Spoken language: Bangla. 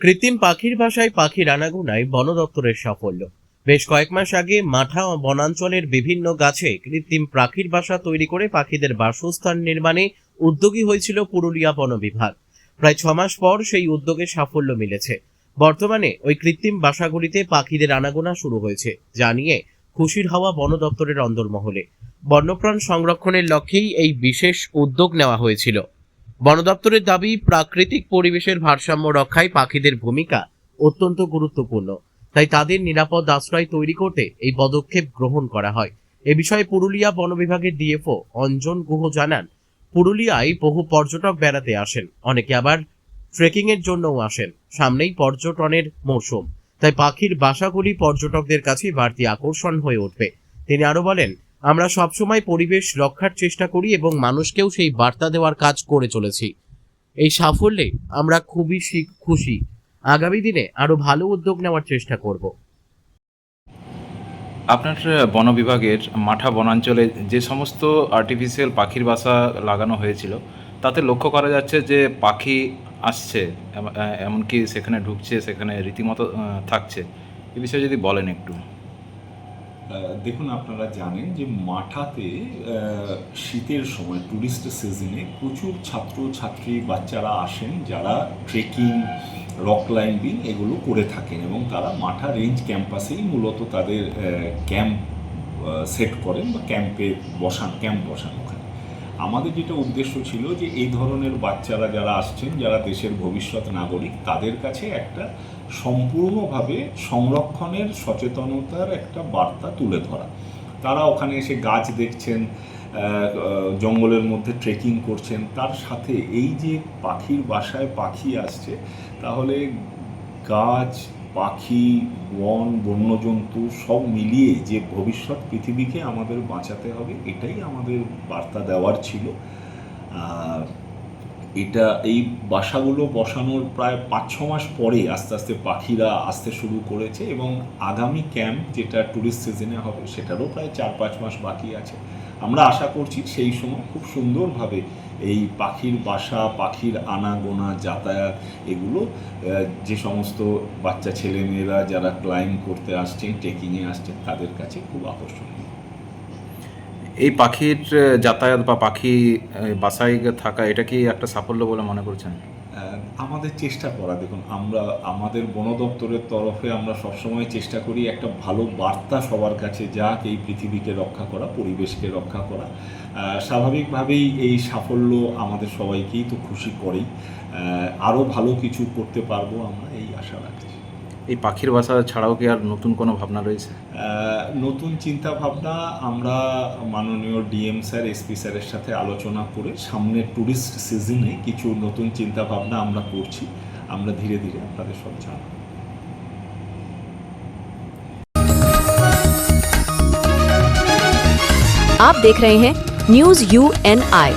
কৃত্রিম পাখির বাসায় পাখির আনাগোনায় বন দপ্তরের সাফল্য। বেশ কয়েক মাস আগে মাঠা ও বনাঞ্চলের বিভিন্ন গাছে কৃত্রিম পাখির বাসা তৈরি করে পাখিদের বাসস্থান নির্মাণে উদ্যোগী হয়েছিল পুরুলিয়া বন বিভাগ। প্রায় 6 মাস পর সেই উদ্যোগে সাফল্য মিলেছে। বর্তমানে ওই কৃত্রিম বাসাগুলিতে পাখিদের আনাগোনা শুরু হয়েছে, যা নিয়ে খুশির হাওয়া বন দপ্তরের অন্দরমহলে। বন্যপ্রাণ সংরক্ষণের লক্ষ্যেই এই বিশেষ উদ্যোগ নেওয়া হয়েছিল। বন দপ্তরের দাবি, প্রাকৃতিক পরিবেশের ভারসাম্য রক্ষায় পাখিদের ভূমিকা অত্যন্ত গুরুত্বপূর্ণ, তাই তাদের নিরাপদ আশ্রয় তৈরি করতে এই পদক্ষেপ গ্রহণ করা হয়। এ বিষয়ে পুরুলিয়া বন বিভাগের ডিএফও অঞ্জন গুহ জানান, পুরুলিয়ায় বহু পর্যটক বেড়াতে আসেন, অনেকে আবার ট্রেকিং এর জন্যও আসেন। সামনেই পর্যটনের মৌসুম, তাই পাখির বাসাগুলি পর্যটকদের কাছে বাড়তি আকর্ষণ হয়ে উঠবে। তিনি আরো বলেন, আমরা সবসময় পরিবেশ রক্ষার চেষ্টা করি এবং মানুষকেও সেই বার্তা দেওয়ার কাজ করে চলেছি। এই সাফল্যে আমরা খুবই খুশি। আগামী দিনে আরো ভালো উদ্যোগ নেওয়ার চেষ্টা করব। আপনার বন বিভাগের মাঠা বনাঞ্চলে যে সমস্ত আর্টিফিশিয়াল পাখির বাসা লাগানো হয়েছিল, তাতে লক্ষ্য করা যাচ্ছে যে পাখি আসছে, এমনকি সেখানে ঢুকছে, সেখানে রীতিমতো থাকছে। এ বিষয়ে যদি বলেন একটু। দেখুন, আপনারা জানেন যে মাঠাতে শীতের সময় ট্যুরিস্ট সিজনে প্রচুর ছাত্রছাত্রী বাচ্চারা আসেন, যারা ট্রেকিং, রক ক্লাইম্বিং এগুলো করে থাকেন, এবং তারা মাঠা রেঞ্জ ক্যাম্পাসেই মূলত তাদের ক্যাম্প সেট করেন বা ক্যাম্প বসান ওখানে। আমাদের যেটা উদ্দেশ্য ছিল যে এই ধরনের বাচ্চারা যারা আসছেন, যারা দেশের ভবিষ্যৎ নাগরিক, তাদের কাছে একটা সম্পূর্ণভাবে সংরক্ষণের সচেতনতার একটা বার্তা তুলে ধরা। তারা ওখানে এসে গাছ দেখছেন, জঙ্গলের মধ্যে ট্রেকিং করছেন, তার সাথে এই যে পাখির বাসায় পাখি আসছে, তাহলে গাছ, পাখি, বন্যজন্তু সব মিলিয়ে যে ভবিষ্যৎ পৃথিবীকে আমাদের বাঁচাতে হবে, এটাই আমাদের বার্তা দেওয়ার ছিল। এই বাসাগুলো বসানোর প্রায় 5-6 মাস পরে আস্তে আস্তে পাখিরা আসতে শুরু করেছে, এবং আগামী ক্যাম্প যেটা ট্যুরিস্ট সিজনে হবে সেটারও প্রায় 4-5 মাস বাকি আছে। আমরা আশা করছি সেই সময় খুব সুন্দরভাবে এই পাখির বাসা, পাখির আনাগোনা, যাতায়াত, এগুলো যে সমস্ত বাচ্চা ছেলেমেয়েরা যারা ক্লাইম্ব করতে আসছেন, ট্রেকিংয়ে আসছেন, তাদের কাছে খুব আকর্ষণীয়। এই পাখির যাতায়াত বা পাখি বাসায় থাকা, এটা কি একটা সাফল্য বলে মনে করছেন? আমাদের চেষ্টা করা, দেখুন, আমাদের বন দপ্তরের তরফে আমরা সবসময় চেষ্টা করি একটা ভালো বার্তা সবার কাছে যাক, এই পৃথিবীকে রক্ষা করা, পরিবেশকে রক্ষা করা। স্বাভাবিকভাবেই এই সাফল্য আমাদের সবাইকেই তো খুশি করেই। আরও ভালো কিছু করতে পারবো আমরা, এই আশা রাখছি। এই পাখির বাসা ছাড়াও কি আর নতুন কোনো ভাবনা রয়েছে? নতুন চিন্তা ভাবনা আমরা মাননীয় ডিএম স্যার, এসপি স্যারের সাথে আলোচনা করে সামনের ট্যুরিস্ট সিজনে কিছু নতুন চিন্তা ভাবনা আমরা করছি। আমরা ধীরে ধীরে আপনাদের সব জানাবো। आप देख रहे हैं न्यूज़ UNI।